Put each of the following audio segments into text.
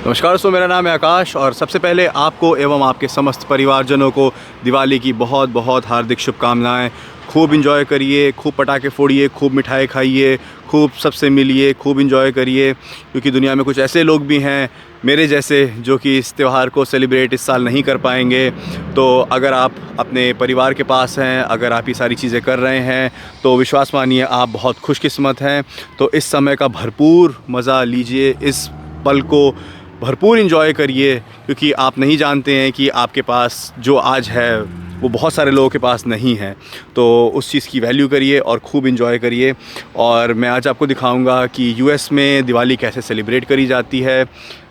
नमस्कार दोस्तों, मेरा नाम है आकाश और सबसे पहले आपको एवं आपके समस्त परिवारजनों को दिवाली की बहुत बहुत हार्दिक शुभकामनाएं। खूब इंजॉय करिए, खूब पटाखे फोड़िए, खूब मिठाई खाइए, खूब सबसे मिलिए, खूब इंजॉय करिए, क्योंकि दुनिया में कुछ ऐसे लोग भी हैं मेरे जैसे जो कि इस त्यौहार को सेलिब्रेट इस साल नहीं कर पाएंगे। तो अगर आप अपने परिवार के पास हैं, अगर आप ये सारी चीज़ें कर रहे हैं तो विश्वास मानिए आप बहुत खुशकिस्मत हैं। तो इस समय का भरपूर मज़ा लीजिए, इस पल को भरपूर इंजॉय करिए, क्योंकि आप नहीं जानते हैं कि आपके पास जो आज है वो बहुत सारे लोगों के पास नहीं है। तो उस चीज़ की वैल्यू करिए और खूब इंजॉय करिए। और मैं आज आपको दिखाऊंगा कि यूएस में दिवाली कैसे सेलिब्रेट करी जाती है,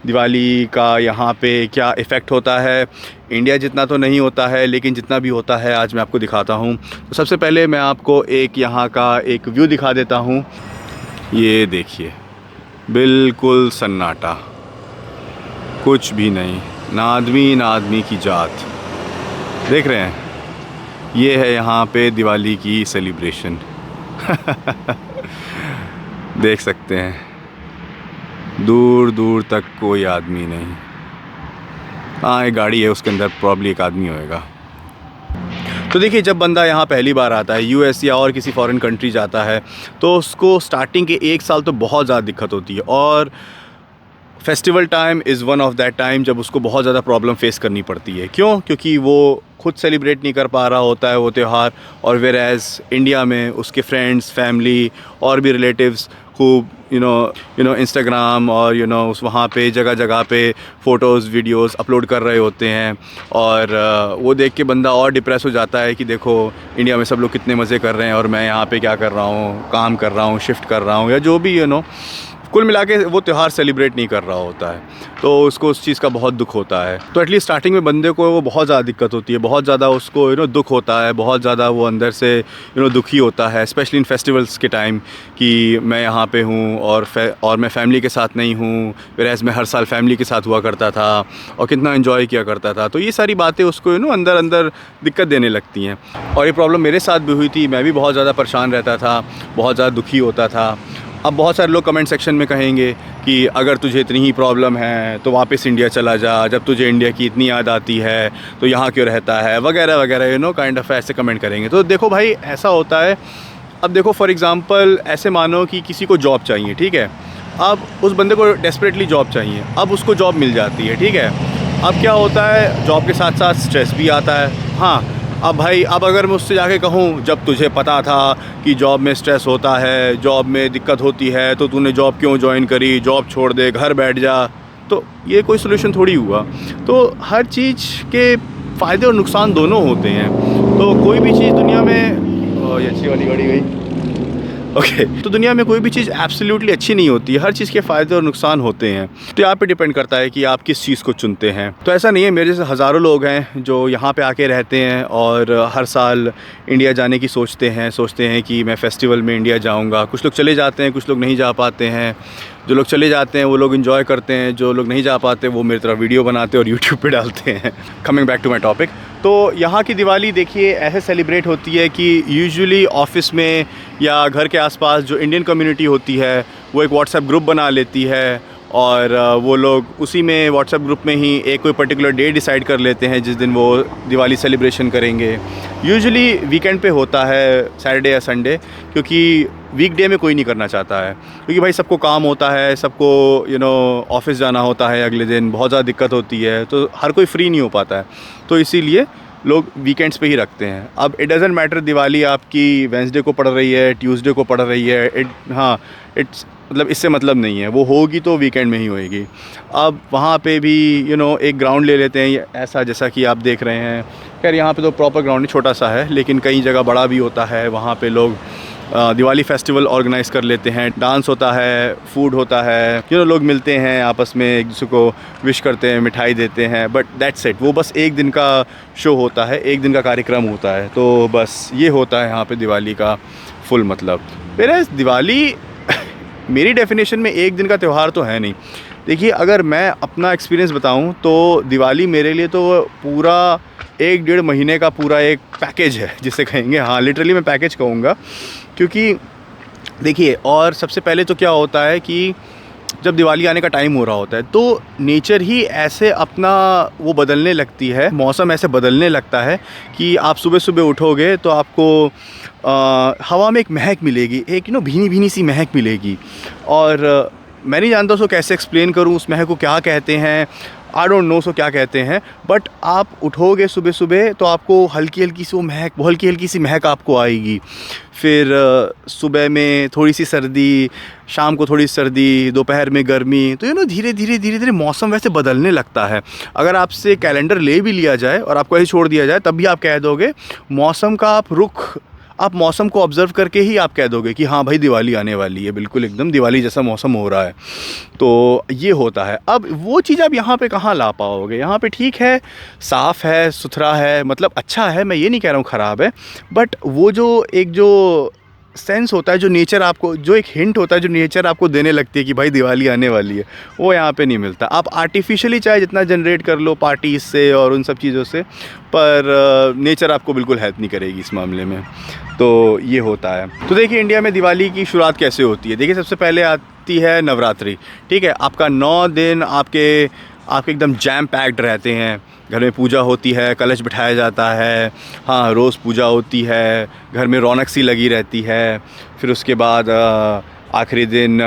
दिवाली का यहाँ पे क्या इफ़ेक्ट होता है। इंडिया जितना तो नहीं होता है, लेकिन जितना भी होता है आज मैं आपको दिखाता हूँ। तो सबसे पहले मैं आपको एक यहाँ का एक व्यू दिखा देता हूँ। ये देखिए, बिल्कुल सन्नाटा, कुछ भी नहीं, ना आदमी की जात। देख रहे हैं, ये है यहाँ पे दिवाली की सेलिब्रेशन। देख सकते हैं, दूर दूर तक कोई आदमी नहीं। हाँ, एक गाड़ी है, उसके अंदर प्रॉब्ली एक आदमी होएगा। तो देखिए, जब बंदा यहाँ पहली बार आता है, यूएस या और किसी फॉरेन कंट्री जाता है, तो उसको स्टार्टिंग के 1 साल तो बहुत ज़्यादा दिक्कत होती है। और festival time is one of that time जब उसको बहुत ज़्यादा प्रॉब्लम फेस करनी पड़ती है। क्यों? क्योंकि वो खुद सेलिब्रेट नहीं कर पा रहा होता है वो त्यौहार, और वेर एज़ इंडिया में उसके फ्रेंड्स, फैमिली और भी रिलेटिव्स खूब यू नो इंस्टाग्राम और उस वहाँ पे जगह जगह पे फ़ोटोज़ वीडियोज़ अपलोड कर रहे होते हैं। और वो देख के बंदा और डिप्रेस हो जाता है कि देखो इंडिया में सब लोग कितने मज़े कर रहे हैं और मैं यहाँ पे क्या कर रहा हूँ, काम कर रहा हूँ, शिफ्ट कर रहा हूँ, या जो भी कुल मिला के वो त्यौहार सेलिब्रेट नहीं कर रहा होता है। तो उसको उस चीज़ का बहुत दुख होता है। तो एटलीस्ट स्टार्टिंग में बंदे को वो बहुत ज़्यादा दिक्कत होती है, बहुत ज़्यादा उसको दुख होता है, बहुत ज़्यादा वो अंदर से दुखी होता है, स्पेशली इन फेस्टिवल्स के टाइम कि मैं यहाँ पे हूँ और मैं फैमिली के साथ नहीं हूँ, वैसे मैं हर साल फैमिली के साथ हुआ करता था और कितना इन्जॉय किया करता था। तो ये सारी बातें उसको अंदर अंदर दिक्कत देने लगती हैं। और ये प्रॉब्लम मेरे साथ भी हुई थी, मैं भी बहुत ज़्यादा परेशान रहता था, बहुत ज़्यादा दुखी होता था। अब बहुत सारे लोग कमेंट सेक्शन में कहेंगे कि अगर तुझे इतनी ही प्रॉब्लम है तो वापस इंडिया चला जा, जब तुझे इंडिया की इतनी याद आती है तो यहाँ क्यों रहता है, वगैरह वगैरह काइंड ऑफ ऐसे कमेंट करेंगे। तो देखो भाई, ऐसा होता है। अब देखो, फॉर एग्ज़ाम्पल ऐसे मानो कि किसी को जॉब चाहिए, ठीक है। अब उस बंदे को डेस्परेटली जॉब चाहिए, अब उसको जॉब मिल जाती है, ठीक है। अब क्या होता है, जॉब के साथ साथ स्ट्रेस भी आता है। हाँ, अब भाई, अब अगर मैं उससे जाके कहूँ जब तुझे पता था कि जॉब में स्ट्रेस होता है, जॉब में दिक्कत होती है, तो तूने जॉब क्यों ज्वाइन करी, जॉब छोड़ दे, घर बैठ जा, तो ये कोई सोल्यूशन थोड़ी हुआ। तो हर चीज़ के फ़ायदे और नुकसान दोनों होते हैं। तो कोई भी चीज़ दुनिया में, ये अच्छी वाली गाड़ी गई, ओके। तो दुनिया में कोई भी चीज़ एब्सोल्युटली अच्छी नहीं होती है, हर चीज़ के फ़ायदे और नुकसान होते हैं। तो यहाँ पे डिपेंड करता है कि आप किस चीज़ को चुनते हैं। तो ऐसा नहीं है, मेरे जैसे हज़ारों लोग हैं जो यहाँ पे आके रहते हैं और हर साल इंडिया जाने की सोचते हैं कि मैं फेस्टिवल में इंडिया जाऊँगा। कुछ लोग चले जाते हैं, कुछ लोग नहीं जा पाते हैं। जो लोग चले जाते हैं वो लोग इन्जॉय करते हैं, जो लोग नहीं जा पाते वो मेरी तरह वीडियो बनाते हैं और यूट्यूब पे डालते हैं। Coming back to my topic, तो यहाँ की दिवाली देखिए ऐसे सेलिब्रेट होती है कि यूजुअली ऑफिस में या घर के आसपास जो इंडियन कम्युनिटी होती है वो एक व्हाट्सएप ग्रुप बना लेती है, और वो लोग उसी में व्हाट्सएप ग्रुप में ही एक कोई पर्टिकुलर डे डिसाइड कर लेते हैं जिस दिन वो दिवाली सेलिब्रेशन करेंगे। यूजुअली वीकेंड पे होता है, सैटरडे या संडे, क्योंकि वीकडे में कोई नहीं करना चाहता है, क्योंकि भाई सबको काम होता है, सबको ऑफिस जाना होता है, अगले दिन बहुत ज़्यादा दिक्कत होती है, तो हर कोई फ्री नहीं हो पाता है। तो इसीलिए लोग वीकेंड्स पे ही रखते हैं। अब इट डज़न्ट मैटर दिवाली आपकी वेंसडे को पड़ रही है, ट्यूसडे को पड़ रही है, इट्स मतलब इससे मतलब नहीं है, वो होगी तो वीकेंड में ही होएगी। अब वहाँ पे भी एक ग्राउंड ले लेते हैं ऐसा, जैसा कि आप देख रहे हैं। खैर यहाँ पे तो प्रॉपर ग्राउंड नहीं, छोटा सा है, लेकिन कई जगह बड़ा भी होता है। वहाँ पे लोग दिवाली फेस्टिवल ऑर्गेनाइज़ कर लेते हैं, डांस होता है, फूड होता है, लोग मिलते हैं आपस में, एक दूसरे को विश करते हैं, मिठाई देते हैं, बट दैट्स इट। वो बस एक दिन का शो होता है, एक दिन का कार्यक्रम होता है। तो बस ये होता है यहाँ पे दिवाली का फुल मतलब। मेरे दिवाली मेरी डेफिनेशन में एक दिन का त्यौहार तो है नहीं। देखिए, अगर मैं अपना एक्सपीरियंस बताऊं तो दिवाली मेरे लिए तो पूरा 1-1.5 महीने का पूरा एक पैकेज है जिसे कहेंगे। हाँ, लिटरली मैं पैकेज कहूँगा, क्योंकि देखिए, और सबसे पहले तो क्या होता है कि जब दिवाली आने का टाइम हो रहा होता है तो नेचर ही ऐसे अपना वो बदलने लगती है, मौसम ऐसे बदलने लगता है कि आप सुबह सुबह उठोगे तो आपको हवा में एक महक मिलेगी, एक भीनी भीनी सी महक मिलेगी। और मैं नहीं जानता उसको कैसे एक्सप्लेन करूँ, उस महक को क्या कहते हैं, आई डोंट नो सो क्या कहते हैं। बट आप उठोगे सुबह सुबह तो आपको हल्की हल्की सी वो महक, हल्की हल्की सी महक आपको आएगी। फिर सुबह में थोड़ी सी सर्दी, शाम को थोड़ी सर्दी, दोपहर में गर्मी, तो धीरे धीरे मौसम वैसे बदलने लगता है। अगर आपसे कैलेंडर ले भी लिया जाए और आपको ऐसे छोड़ दिया जाए तब भी आप कह दोगे मौसम का आप मौसम को ऑब्ज़र्व करके ही आप कह दोगे कि हाँ भाई दिवाली आने वाली है, बिल्कुल एकदम दिवाली जैसा मौसम हो रहा है। तो ये होता है। अब वो चीज़ आप यहाँ पे कहाँ ला पाओगे? यहाँ पे ठीक है, साफ़ है, सुथरा है, मतलब अच्छा है, मैं ये नहीं कह रहा हूँ ख़राब है, बट वो जो सेंस होता है, जो नेचर आपको, जो एक हिंट होता है जो नेचर आपको देने लगती है कि भाई दिवाली आने वाली है, वो यहाँ पे नहीं मिलता। आप आर्टिफिशियली चाहे जितना जनरेट कर लो पार्टीज से और उन सब चीज़ों से, पर नेचर आपको बिल्कुल हेल्प नहीं करेगी इस मामले में। तो ये होता है। तो देखिए इंडिया में दिवाली की शुरुआत कैसे होती है। देखिए सबसे पहले आती है नवरात्रि, ठीक है। आपका 9 दिन आपके एकदम जैम पैक्ड रहते हैं। घर में पूजा होती है, कलश बिठाया जाता है, हाँ रोज़ पूजा होती है, घर में रौनक सी लगी रहती है। फिर उसके बाद आखिरी दिन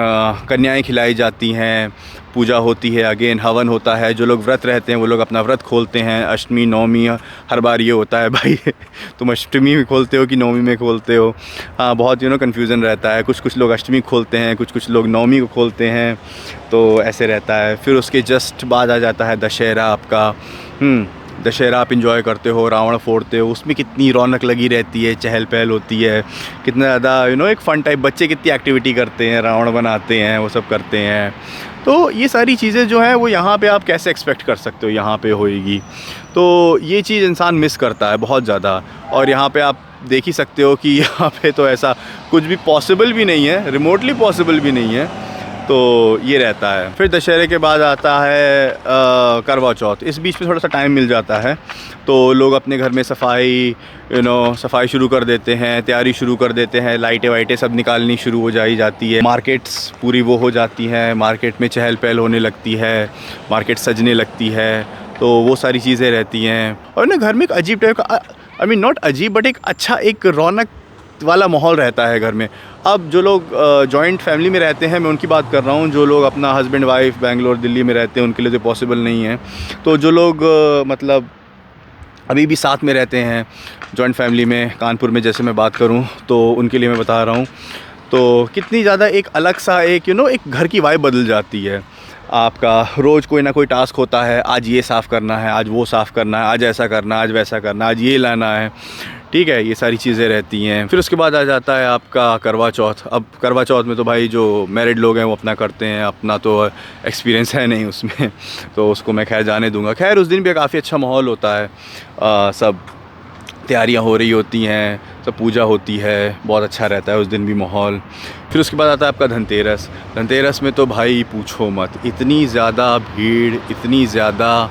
कन्याएं खिलाई जाती हैं, पूजा होती है, अगेन हवन होता है। जो लोग व्रत रहते हैं वो लोग अपना व्रत खोलते हैं। अष्टमी, नवमी, हर बार ये होता है भाई तुम अष्टमी में खोलते हो कि नवमी में खोलते हो? हाँ, बहुत कन्फ्यूज़न रहता है। कुछ लोग अष्टमी खोलते हैं, कुछ लोग नवमी को खोलते हैं, तो ऐसे रहता है। फिर उसके जस्ट बाद आ जाता है दशहरा आपका। दशहरा आप इंजॉय करते हो, रावण फोड़ते हो, उसमें कितनी रौनक लगी रहती है, चहल पहल होती है, कितना ज़्यादा एक फ़न टाइप, बच्चे कितनी एक्टिविटी करते हैं, रावण बनाते हैं, वो सब करते हैं। तो ये सारी चीज़ें जो हैं वो यहाँ पे आप कैसे एक्सपेक्ट कर सकते हो यहाँ पे होएगी? तो ये चीज़ इंसान मिस करता है बहुत ज़्यादा। और यहाँ पे आप देख ही सकते हो कि यहाँ पे तो ऐसा कुछ भी पॉसिबल भी नहीं है, रिमोटली पॉसिबल भी नहीं है। तो ये रहता है। फिर दशहरे के बाद आता है करवा चौथ। इस बीच में थोड़ा सा टाइम मिल जाता है तो लोग अपने घर में सफाई शुरू कर देते हैं, तैयारी शुरू कर देते हैं, लाइटें वाइटें सब निकालनी शुरू हो जाती है। मार्केट्स पूरी वो हो जाती हैं, मार्केट में चहल पहल होने लगती है, मार्केट सजने लगती है, तो वो सारी चीज़ें रहती हैं। और घर में एक अजीब टाइप का, आई मीन नॉट अजीब बट एक अच्छा, एक रौनक वाला माहौल रहता है घर में। अब जो लोग जॉइंट फैमिली में रहते हैं, मैं उनकी बात कर रहा हूँ। जो लोग अपना हस्बैंड वाइफ बेंगलोर, दिल्ली में रहते हैं, उनके लिए तो पॉसिबल नहीं है। तो जो लोग मतलब अभी भी साथ में रहते हैं जॉइंट फैमिली में, कानपुर में जैसे मैं बात करूँ, तो उनके लिए मैं बता रहा हूँ तो कितनी ज़्यादा एक अलग सा एक एक घर की वाइब बदल जाती है। आपका रोज़ कोई ना कोई टास्क होता है, आज ये साफ़ करना है, आज वो साफ़ करना है, आज ऐसा करना है, आज वैसा करना है, आज ये लाना है, ठीक है, ये सारी चीज़ें रहती हैं। फिर उसके बाद आ जाता है आपका करवा चौथ। अब करवा चौथ में तो भाई जो मैरिड लोग हैं वो अपना करते हैं, अपना तो एक्सपीरियंस है नहीं उसमें तो उसको मैं खैर जाने दूंगा। खैर उस दिन भी काफ़ी अच्छा माहौल होता है, सब तैयारियां हो रही होती हैं, सब पूजा होती है, बहुत अच्छा रहता है उस दिन भी माहौल। फिर उसके बाद आता है आपका धनतेरस। धनतेरस में तो भाई पूछो मत, इतनी ज़्यादा भीड़, इतनी ज़्यादा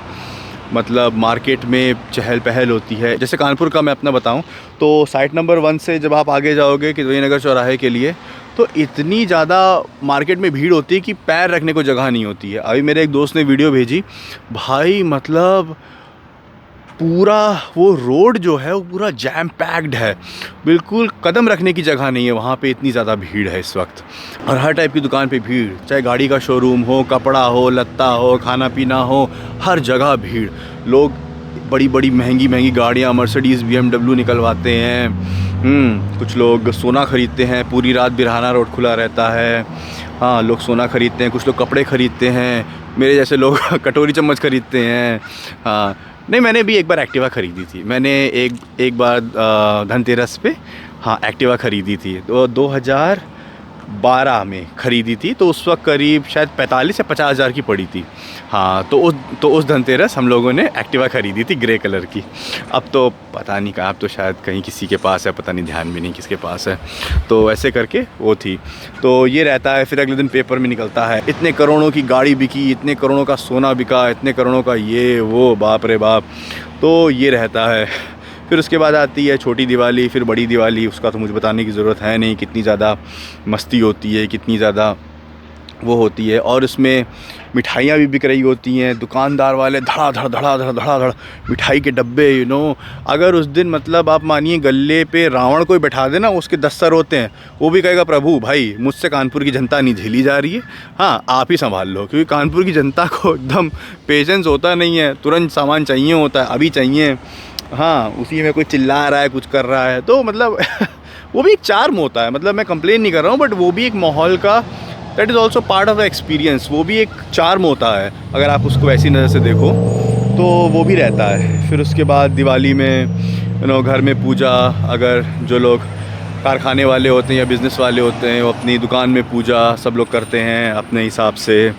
मतलब मार्केट में चहल पहल होती है। जैसे कानपुर का मैं अपना बताऊं तो साइट नंबर 1 से जब आप आगे जाओगे किद्वई नगर चौराहे के लिए, तो इतनी ज़्यादा मार्केट में भीड़ होती है कि पैर रखने को जगह नहीं होती है। अभी मेरे एक दोस्त ने वीडियो भेजी, भाई मतलब पूरा वो रोड जो है वो पूरा जैम पैक्ड है, बिल्कुल कदम रखने की जगह नहीं है वहाँ पे, इतनी ज़्यादा भीड़ है इस वक्त। और हर टाइप की दुकान पे भीड़, चाहे गाड़ी का शोरूम हो, कपड़ा हो, लत्ता हो, खाना पीना हो, हर जगह भीड़। लोग बड़ी बड़ी महंगी महंगी गाड़ियाँ, मर्सिडीज़, BMW निकलवाते हैं। कुछ लोग सोना ख़रीदते हैं, पूरी रात बिरहाना रोड खुला रहता है। हाँ, लोग सोना ख़रीदते हैं, कुछ लोग कपड़े ख़रीदते हैं, मेरे जैसे लोग कटोरी चम्मच ख़रीदते हैं। हाँ, नहीं, मैंने भी एक बार एक्टिवा ख़रीदी थी। मैंने एक बार धनतेरस पे हाँ एक्टिवा ख़रीदी थी, तो 2012 में ख़रीदी थी। तो उस वक्त करीब शायद 45 या 50 हज़ार की पड़ी थी। हाँ, तो उस धनतेरस हम लोगों ने एक्टिवा ख़रीदी थी ग्रे कलर की। अब तो पता नहीं कहाँ, अब तो शायद कहीं किसी के पास है, पता नहीं, ध्यान भी नहीं किसके पास है। तो ऐसे करके वो थी। तो ये रहता है। फिर अगले दिन पेपर में निकलता है इतने करोड़ों की गाड़ी बिकी, इतने करोड़ों का सोना बिका, इतने करोड़ों का ये वो, बाप रे बाप। तो ये रहता है। फिर उसके बाद आती है छोटी दिवाली, फिर बड़ी दिवाली। उसका तो मुझे बताने की ज़रूरत है नहीं, कितनी ज़्यादा मस्ती होती है, कितनी ज़्यादा वो होती है, और उसमें मिठाइयाँ भी बिक रही होती हैं। दुकानदार वाले धड़ा मिठाई के डब्बे, यू नो। अगर उस दिन मतलब आप मानिए गले पे रावण कोई बैठा देना, उसके 10 सर होते हैं, वो भी कहेगा प्रभु भाई मुझसे कानपुर की जनता नहीं झेली जा रही है, हाँ आप ही संभाल लो। क्योंकि कानपुर की जनता को एकदम पेशेंस होता नहीं है, तुरंत सामान चाहिए होता है, अभी चाहिए। हाँ, उसी में कोई चिल्ला रहा है, कुछ कर रहा है, तो मतलब वो भी एक चार्म होता है। मतलब मैं कंप्लेन नहीं कर रहा हूँ, बट वो भी एक माहौल का, that is also part of the experience. वो भी एक चार्म होता है अगर आप उसको ऐसी नज़र से देखो तो, वो भी रहता है। फिर उसके बाद दिवाली में यू नो घर में पूजा, अगर जो लोग कारखाने वाले होते हैं या बिज़नेस वाले होते हैं, वो अपनी दुकान में पूजा सब लोग करते हैं अपने हिसाब से।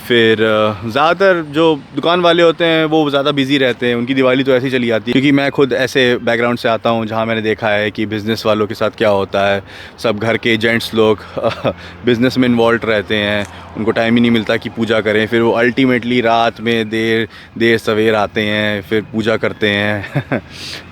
फिर ज़्यादातर जो दुकान वाले होते हैं वो ज़्यादा बिज़ी रहते हैं, उनकी दिवाली तो ऐसे ही चली जाती है। क्योंकि मैं खुद ऐसे बैकग्राउंड से आता हूँ जहाँ मैंने देखा है कि बिज़नेस वालों के साथ क्या होता है। सब घर के जेंट्स लोग बिज़नेस में इन्वॉल्व रहते हैं, उनको टाइम ही नहीं मिलता कि पूजा करें। फिर वो अल्टीमेटली रात में देर सवेर आते हैं, फिर पूजा करते हैं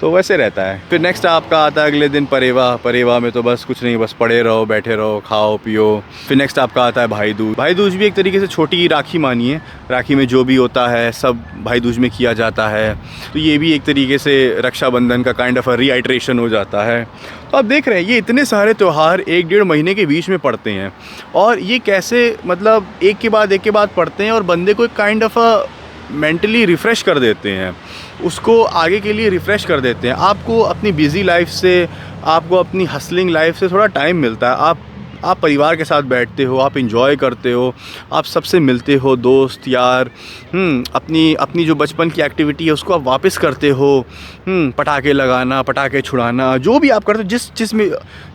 तो वैसे रहता है। फिर नेक्स्ट आपका आता है अगले दिन परेवा में तो बस कुछ नहीं, बस पड़े रहो, बैठे रहो, खाओ पियो। फिर नेक्स्ट आपका आता है भाई दूज भी एक तरीके से छोटी राखी मानिए। राखी में जो भी होता है सब भाई दूज में किया जाता है, तो ये भी एक तरीके से रक्षाबंधन का काइंड ऑफ रिआइट्रेशन हो जाता है। तो आप देख रहे हैं ये इतने सारे त्यौहार 1-1.5 महीने के बीच में पड़ते हैं, और ये कैसे मतलब एक के बाद पड़ते हैं, और बंदे को एक काइंड ऑफ मेंटली रिफ़्रेश कर देते हैं, उसको आगे के लिए रिफ़्रेश कर देते हैं। आपको अपनी बिज़ी लाइफ से, आपको अपनी हसलिंग लाइफ से थोड़ा टाइम मिलता है। आप परिवार के साथ बैठते हो, आप इंजॉय करते हो, आप सबसे मिलते हो, दोस्त यार, अपनी जो बचपन की एक्टिविटी है उसको आप वापस करते हो। पटाखे लगाना, पटाखे छुड़ाना, जो भी आप करते हो,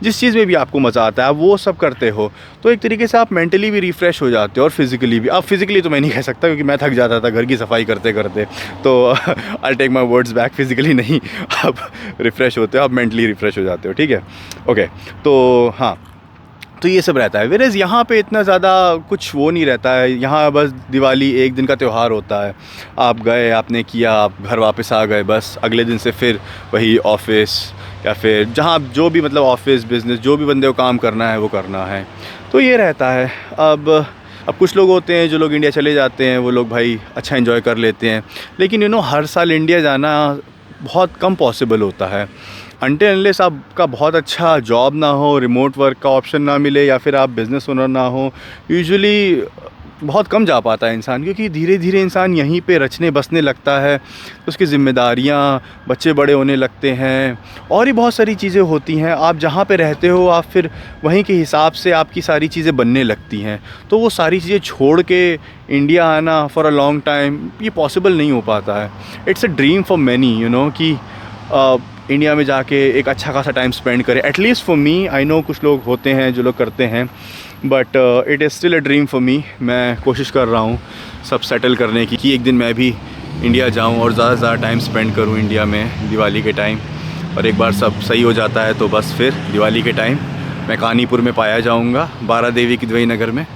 जिस चीज़ में भी आपको मज़ा आता है आप वो सब करते हो। तो एक तरीके से आप मेंटली भी रिफ़्रेश हो जाते हो, और फिज़िकली भी। अब फिज़िकली तो मैं नहीं कह सकता क्योंकि मैं थक जाता था घर की सफाई करते करते, तो I take my words back, physically नहीं, आप रिफ़्रेश होते हो, आप मेंटली रिफ़्रेश हो जाते हो, ठीक है, ओके। तो हाँ, तो ये सब रहता है। वेरेज़ यहाँ पे इतना ज़्यादा कुछ वो नहीं रहता है। यहाँ बस दिवाली एक दिन का त्यौहार होता है, आप गए, आपने किया, आप घर वापस आ गए, बस अगले दिन से फिर वही ऑफिस, या फिर जहाँ जो भी मतलब ऑफिस बिज़नेस जो भी बंदे को काम करना है वो करना है। तो ये रहता है। अब कुछ लोग होते हैं जो लोग इंडिया चले जाते हैं, वो लोग भाई अच्छा एंजॉय कर लेते हैं, लेकिन यू नो हर साल इंडिया जाना बहुत कम पॉसिबल होता है। अनटिल अनलेस आपका बहुत अच्छा जॉब ना हो, रिमोट वर्क का ऑप्शन ना मिले, या फिर आप बिज़नेस ओनर ना हो, यूजुअली बहुत कम जा पाता है इंसान। क्योंकि धीरे धीरे इंसान यहीं पे रचने बसने लगता है, उसकी ज़िम्मेदारियाँ, बच्चे बड़े होने लगते हैं, और ही बहुत सारी चीज़ें होती हैं। आप जहाँ पे रहते हो आप फिर वहीं के हिसाब से आपकी सारी चीज़ें बनने लगती हैं। तो वो सारी चीज़ें छोड़ के इंडिया आना फॉर अ लॉन्ग टाइम ये पॉसिबल नहीं हो पाता है। It's a dream for many, you know, कि इंडिया में जाके एक अच्छा खासा टाइम स्पेंड करें। At least for me, I know कुछ लोग होते हैं जो लोग करते हैं, but it is still a dream for me. मैं कोशिश कर रहा हूँ सब सेटल करने की, कि एक दिन मैं भी इंडिया जाऊँ और ज़्यादा से ज़्यादा टाइम स्पेंड करूँ इंडिया में दिवाली के टाइम। और एक बार सब सही हो जाता है तो बस फिर दिवाली के टाइम मैं कानीपुर में पाया जाऊँगा, बारा देवी की द्वई नगर में,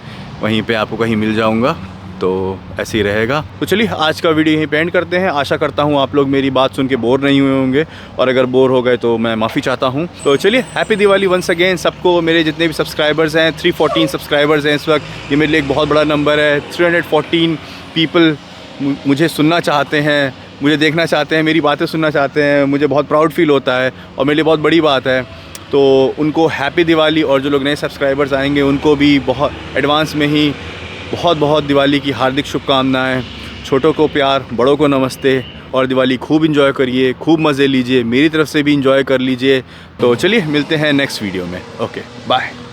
वहीं पे आपको कहीं मिल जाऊँगा। तो ऐसे ही रहेगा। तो चलिए आज का वीडियो यहीं पे एंड करते हैं। आशा करता हूँ आप लोग मेरी बात सुन के बोर नहीं हुए होंगे, और अगर बोर हो गए तो मैं माफ़ी चाहता हूँ। तो चलिए हैप्पी दिवाली वंस अगेन सबको। मेरे जितने भी सब्सक्राइबर्स हैं, 314 सब्सक्राइबर्स हैं इस वक्त, ये मेरे लिए एक बहुत बड़ा नंबर है। 314 पीपल मुझे सुनना चाहते हैं, मुझे देखना चाहते हैं, मेरी बातें सुनना चाहते हैं, मुझे बहुत प्राउड फील होता है और मेरे लिए बहुत बड़ी बात है। तो उनको हैप्पी दिवाली, और जो लोग नए सब्सक्राइबर्स आएंगे उनको भी बहुत एडवांस में ही बहुत बहुत दिवाली की हार्दिक शुभकामनाएं। छोटों को प्यार, बड़ों को नमस्ते, और दिवाली खूब इंजॉय करिए, खूब मज़े लीजिए, मेरी तरफ से भी इंजॉय कर लीजिए। तो चलिए मिलते हैं नेक्स्ट वीडियो में। Okay bye.